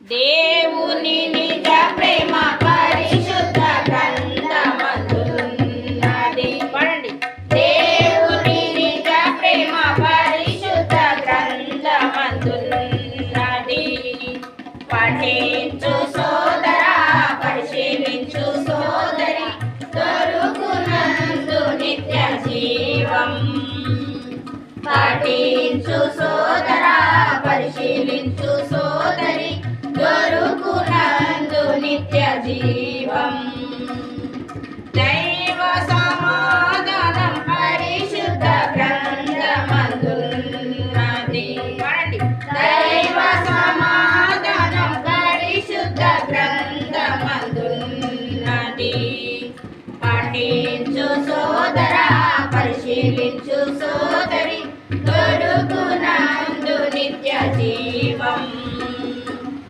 దేవుని నిజ ప్రేమ పరిశుద్ధ గ్రంథమందున్నది. పడండి. దేవుని నిజ ప్రేమ పరిశుద్ధ గ్రంథమందున్నది. పఠించు సోదరా, పరిశీలించు సోదరి, దొరుకునందు నిత్య జీవం. పఠించు సోదరా, పరిశీలించు సోదరి, దొరుకునందు నిత్య జీవం. దైవ సమాధానం పరిశుద్ధ గ్రంథమందున్నది. దైవ సమాధానం పరిశుద్ధ గ్రంథమందున్నది. పఠించు సోదరా, పరిశీలించు సోదరి,